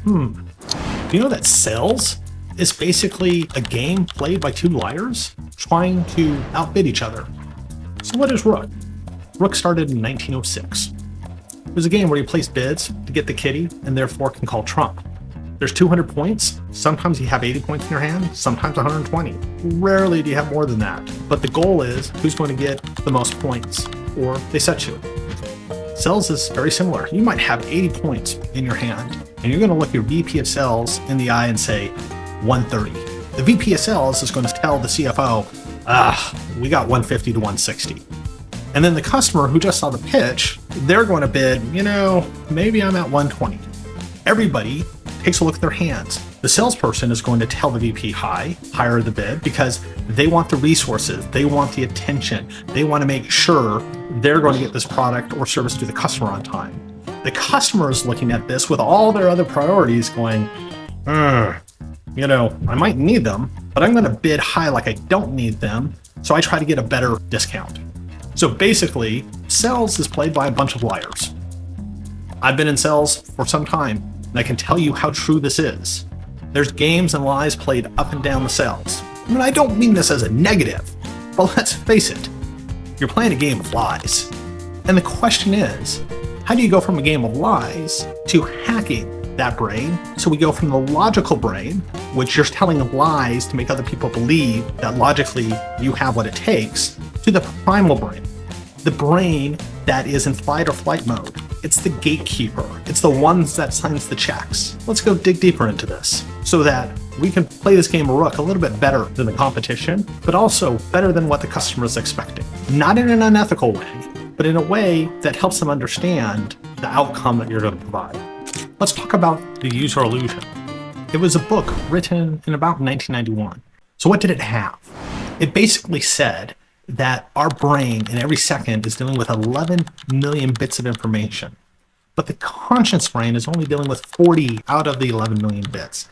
Do you know that sales is basically a game played by two liars trying to outbid each other? So what is Rook? Rook started in 1906. It was a game where you place bids to get the kitty and therefore can call trump. There's 200 points. Sometimes you have 80 points in your hand, sometimes 120. Rarely do you have more than that. But the goal is who's going to get the most points, or they set you. Sales is very similar. You might have 80 points in your hand, and you're going to look your VP of sales in the eye and say 130. The VP of sales is going to tell the CFO, we got 150 to 160. And then the customer who just saw the pitch, they're going to bid, maybe I'm at 120. Everybody takes a look at their hands. The salesperson is going to tell the VP higher the bid, because they want the resources, they want the attention, they want to make sure they're going to get this product or service to the customer on time. The customer is looking at this with all their other priorities going, I might need them, but I'm going to bid high like I don't need them, so I try to get a better discount. So basically, sales is played by a bunch of liars. I've been in sales for some time, and I can tell you how true this is. There's games and lies played up and down the sales. I don't mean this as a negative, but let's face it, you're playing a game of lies. And the question is, how do you go from a game of lies to hacking that brain? So we go from the logical brain, which you're telling lies to make other people believe that logically you have what it takes, to the primal brain, the brain that is in fight or flight mode. It's the gatekeeper. It's the ones that signs the checks. Let's go dig deeper into this so that we can play this game of Rook a little bit better than the competition, but also better than what the customer is expecting. Not in an unethical way, but in a way that helps them understand the outcome that you're going to provide. Let's talk about the user illusion. It was a book written in about 1991. So what did it have? It basically said that our brain in every second is dealing with 11 million bits of information, but the conscious brain is only dealing with 40 out of the 11 million bits.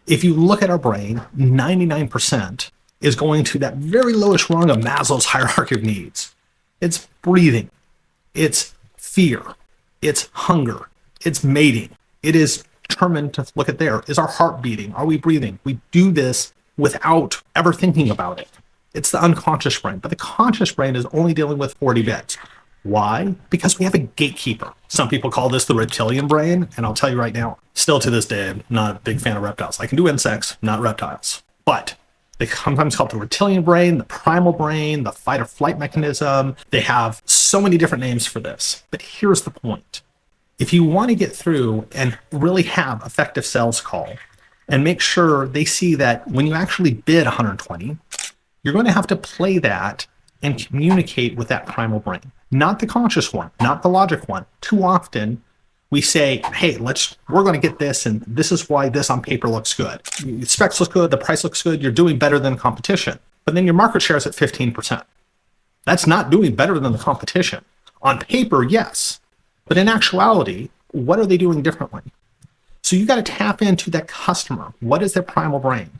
If you look at our brain, 99% is going to that very lowest rung of Maslow's hierarchy of needs. It's breathing, it's fear, it's hunger, it's mating. It is determined to look at there. Is our heart beating? Are we breathing? We do this without ever thinking about it. It's the unconscious brain, but the conscious brain is only dealing with 40 bits. Why? Because we have a gatekeeper. Some people call this the reptilian brain, and I'll tell you right now, still to this day, I'm not a big fan of reptiles. I can do insects, not reptiles. But they sometimes call it the reptilian brain, the primal brain, the fight or flight mechanism. They have so many different names for this. But here's the point. If you want to get through and really have effective sales call and make sure they see that when you actually bid 120, you're going to have to play that and communicate with that primal brain, not the conscious one, not the logic one. Too often we say, hey, we're going to get this, and this is why this on paper looks good. The specs look good, the price looks good, you're doing better than competition. But then your market share is at 15%. That's not doing better than the competition. On paper, yes. But in actuality, what are they doing differently? So you got to tap into that customer. What is their primal brain?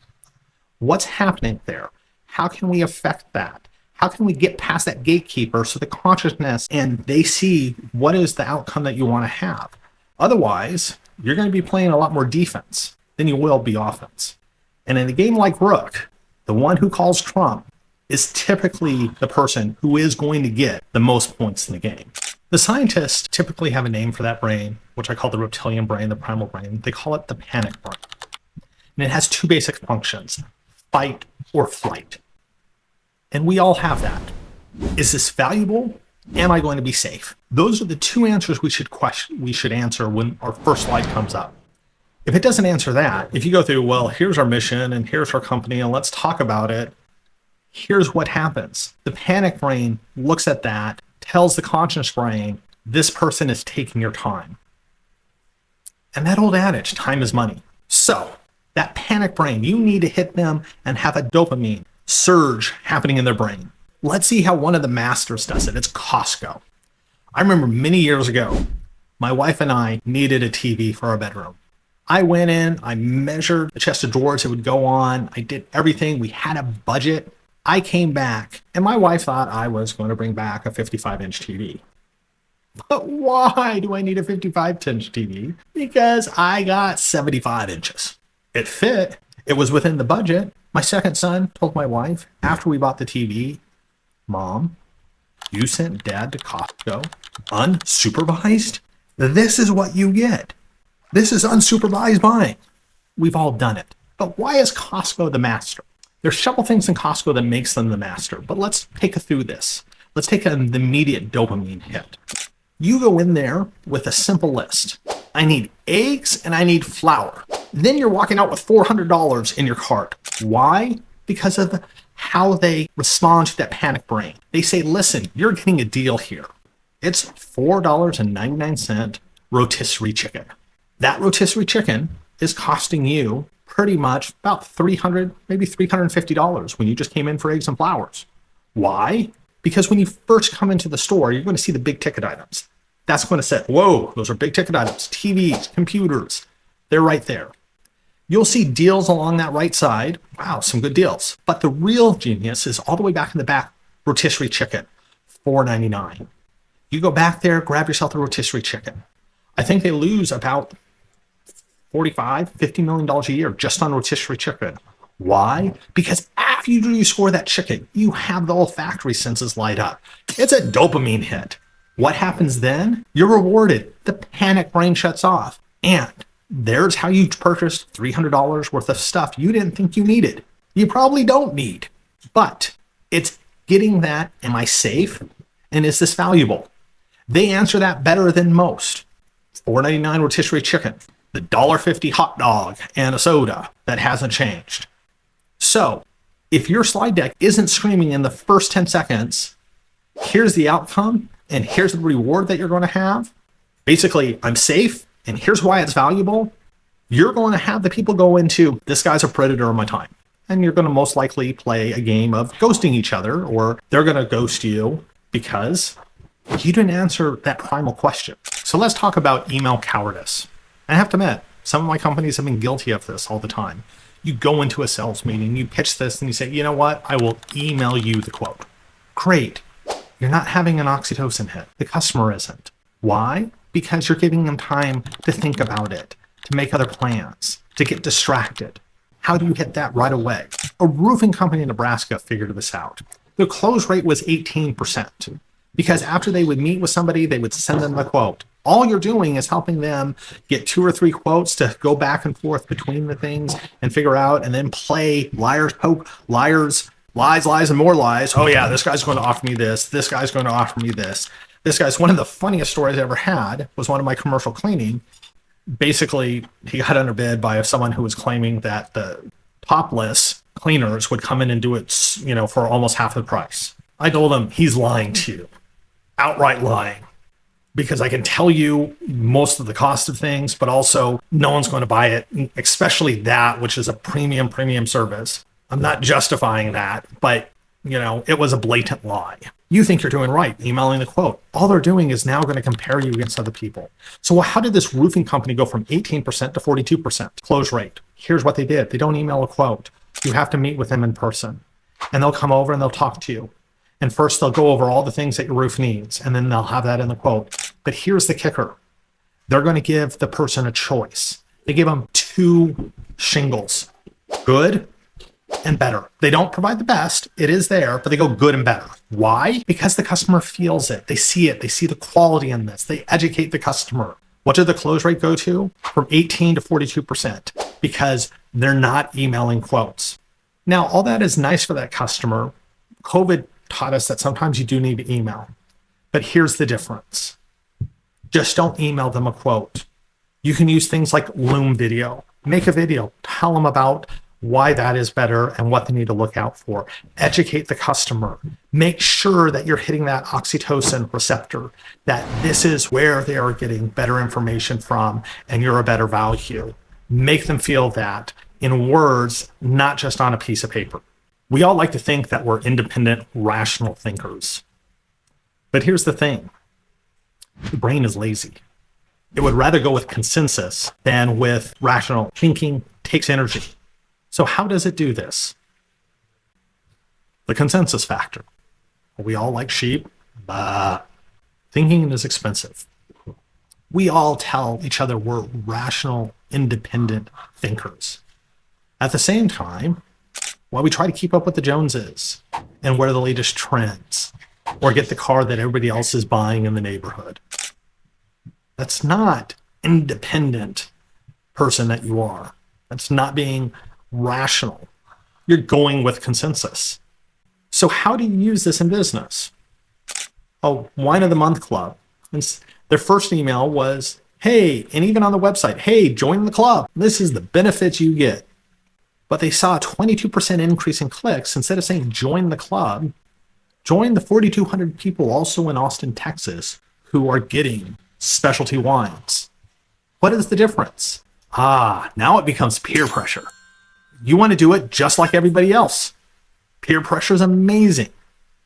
What's happening there? How can we affect that? How can we get past that gatekeeper so the consciousness and they see what is the outcome that you want to have? Otherwise, you're going to be playing a lot more defense than you will be offense. And in a game like Rook, the one who calls trump is typically the person who is going to get the most points in the game. The scientists typically have a name for that brain, which I call the reptilian brain, the primal brain. They call it the panic brain. And it has two basic functions, fight or flight. And we all have that. Is this valuable? Am I going to be safe? Those are the two answers we should answer when our first slide comes up. If it doesn't answer that, if you go through, well, here's our mission and here's our company and let's talk about it, here's what happens. The panic brain looks at that, tells the conscious brain, this person is taking your time. And that old adage, time is money. So that panic brain, you need to hit them and have a dopamine surge happening in their brain. Let's see how one of the masters does it. It's Costco. I remember many years ago, my wife and I needed a TV for our bedroom. I went in, I measured the chest of drawers it would go on. I did everything. We had a budget. I came back and my wife thought I was going to bring back a 55-inch TV. But why do I need a 55-inch TV? Because I got 75 inches. It fit. It was within the budget. My second son told my wife after we bought the TV, Mom, you sent Dad to Costco unsupervised? This is what you get. This is unsupervised buying. We've all done it. But why is Costco the master? There's several things in Costco that makes them the master, but let's take it through this. Let's take an immediate dopamine hit. You go in there with a simple list. I need eggs and I need flour. Then you're walking out with $400 in your cart. Why? Because of how they respond to that panic brain. They say, listen, you're getting a deal here. It's $4.99 rotisserie chicken. That rotisserie chicken is costing you pretty much about $300, maybe $350 when you just came in for eggs and flours. Why? Because when you first come into the store, you're going to see the big ticket items. That's going to say, whoa, those are big ticket items. TVs, computers, they're right there. You'll see deals along that right side. Wow, some good deals. But the real genius is all the way back in the back, rotisserie chicken, $4.99. You go back there, grab yourself the rotisserie chicken. I think they lose about $50 million a year just on rotisserie chicken. Why? Because after you score that chicken, you have the olfactory senses light up. It's a dopamine hit. What happens then? You're rewarded. The panic brain shuts off. And there's how you purchased $300 worth of stuff you didn't think you needed. You probably don't need. But it's getting that, am I safe? And is this valuable? They answer that better than most. $4.99 rotisserie chicken, the $1.50 hot dog, and a soda that hasn't changed. So if your slide deck isn't screaming in the first 10 seconds, here's the outcome, and here's the reward that you're going to have. Basically, I'm safe, and here's why it's valuable. You're going to have the people go into, this guy's a predator of my time. And you're going to most likely play a game of ghosting each other, or they're going to ghost you because you didn't answer that primal question. So let's talk about email cowardice. I have to admit, some of my companies have been guilty of this all the time. You go into a sales meeting, you pitch this, and you say, you know what? I will email you the quote. Great. You're not having an oxytocin hit. The customer isn't. Why? Because you're giving them time to think about it, to make other plans, to get distracted. How do you hit that right away? A roofing company in Nebraska figured this out. Their close rate was 18%. Because after they would meet with somebody, they would send them the quote. All you're doing is helping them get 2 or 3 quotes to go back and forth between the things and figure out, and then play liars, poke, liars, lies, and more lies. Oh yeah, this guy's going to offer me this. This guy's going to offer me this. This guy's one of the funniest stories I ever had was one of my commercial cleaning. Basically, he got underbid by someone who was claiming that the topless cleaners would come in and do it, for almost half the price. I told him he's lying to you. Outright lying, because I can tell you most of the cost of things, but also no one's going to buy it, especially that, which is a premium service. I'm not justifying that, but it was a blatant lie. You think you're doing right, emailing the quote. All they're doing is now going to compare you against other people. So how did this roofing company go from 18% to 42% close rate? Here's what they did. They don't email a quote. You have to meet with them in person, and they'll come over and they'll talk to you. And first they'll go over all the things that your roof needs, and then they'll have that in the quote. But here's the kicker. They're going to give the person a choice. They give them 2 shingles, good and better. They don't provide the best. It is there, but they go good and better. Why? Because the customer feels it. They see it. They see the quality in this. They educate the customer. What did the close rate go to? From 18 to 42%, because they're not emailing quotes. Now, all that is nice for that customer. COVID taught us that sometimes you do need to email. But here's the difference. Just don't email them a quote. You can use things like Loom video. Make a video. Tell them about why that is better and what they need to look out for. Educate the customer. Make sure that you're hitting that oxytocin receptor, that this is where they are getting better information from and you're a better value. Make them feel that in words, not just on a piece of paper. We all like to think that we're independent, rational thinkers. But here's the thing. The brain is lazy. It would rather go with consensus than with rational thinking. Takes energy. So how does it do this? The consensus factor. We all like sheep. Think Thinking is expensive. We all tell each other we're rational, independent thinkers. At the same time, while we try to keep up with the Joneses and wear the latest trends or get the car that everybody else is buying in the neighborhood, that's not independent person that you are. That's not being rational. You're going with consensus. So how do you use this in business? Oh, Wine of the Month Club. And their first email was, hey, and even on the website, hey, join the club. This is the benefits you get. But they saw a 22% increase in clicks. Instead of saying join the club, join the 4,200 people also in Austin, Texas, who are getting specialty wines. What is the difference? Now it becomes peer pressure. You want to do it just like everybody else. Peer pressure is amazing.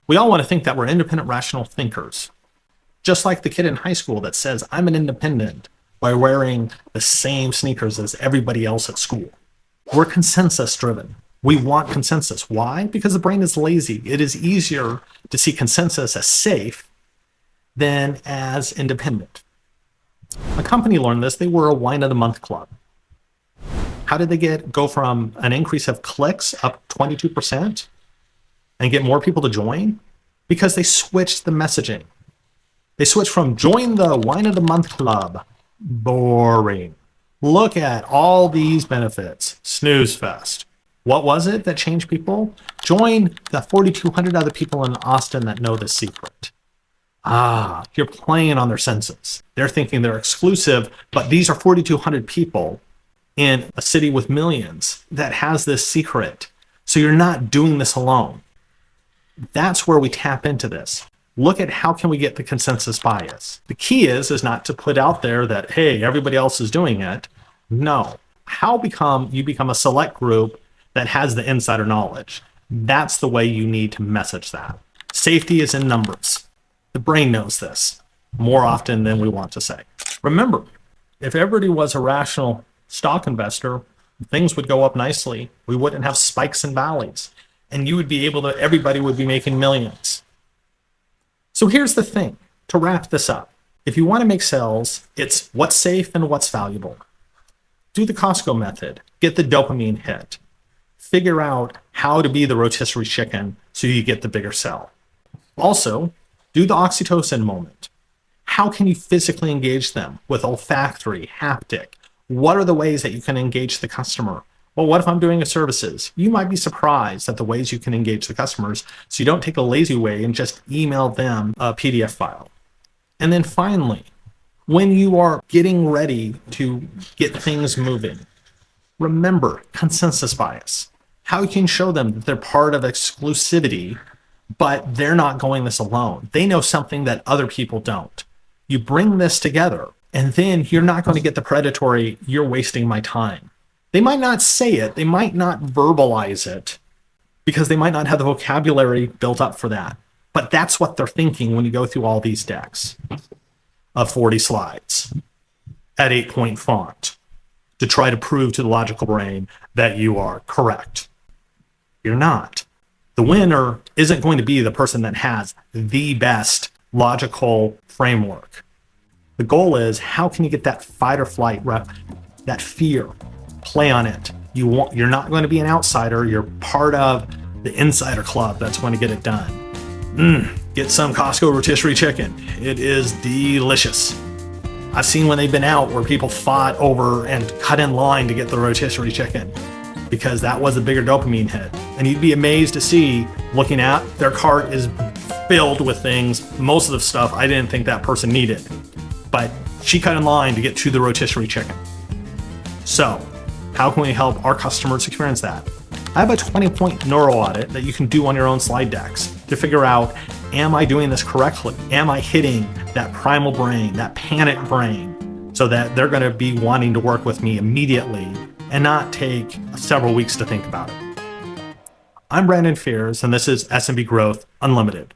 We all want to think that we're independent, rational thinkers. Just like the kid in high school that says, I'm an independent by wearing the same sneakers as everybody else at school. We're consensus driven. We want consensus. Why? Because the brain is lazy. It is easier to see consensus as safe than as independent. A company learned this. They were a Wine of the Month club. How did they go from an increase of clicks up 22% and get more people to join? Because they switched the messaging. They switched from join the Wine of the Month club, boring. Look at all these benefits, snooze fest. What was it that changed people? Join the 4,200 other people in Austin that know the secret. You're playing on their senses. They're thinking they're exclusive, but these are 4,200 people in a city with millions that has this secret. So you're not doing this alone. That's where we tap into this. Look at how can we get the consensus bias. The key is not to put out there that, hey, everybody else is doing it. No. How you become a select group that has the insider knowledge. That's the way you need to message that. Safety is in numbers. The brain knows this more often than we want to say. Remember, if everybody was a rational stock investor, things would go up nicely. We wouldn't have spikes and valleys. And everybody would be making millions. So here's the thing, to wrap this up. If you want to make sales, it's what's safe and what's valuable. Do the Costco method, get the dopamine hit. Figure out how to be the rotisserie chicken so you get the bigger sell. Also, do the oxytocin moment. How can you physically engage them with olfactory, haptic? What are the ways that you can engage the customer? Well, what if I'm doing a services? You might be surprised at the ways you can engage the customers so you don't take a lazy way and just email them a PDF file. And then finally, when you are getting ready to get things moving, remember consensus bias. How you can show them that they're part of exclusivity, but they're not going this alone. They know something that other people don't. You bring this together, and then you're not going to get the predatory, you're wasting my time. They might not say it, they might not verbalize it, because they might not have the vocabulary built up for that. But that's what they're thinking when you go through all these decks of 40 slides at 8-point font to try to prove to the logical brain that you are correct. You're not. The winner isn't going to be the person that has the best logical framework. The goal is, how can you get that fight or flight rep, that fear? Play on it. You're not going to be an outsider. You're part of the insider club that's going to get it done. Get some Costco rotisserie chicken. It is delicious. I've seen when they've been out where people fought over and cut in line to get the rotisserie chicken because that was a bigger dopamine hit. And you'd be amazed to see, looking at their cart is filled with things. Most of the stuff I didn't think that person needed, but she cut in line to get to the rotisserie chicken. So, how can we help our customers experience that? I have a 20-point neuro audit that you can do on your own slide decks to figure out, am I doing this correctly? Am I hitting that primal brain, that panic brain, so that they're going to be wanting to work with me immediately and not take several weeks to think about it? I'm Brandon Fears, and this is SMB Growth Unlimited.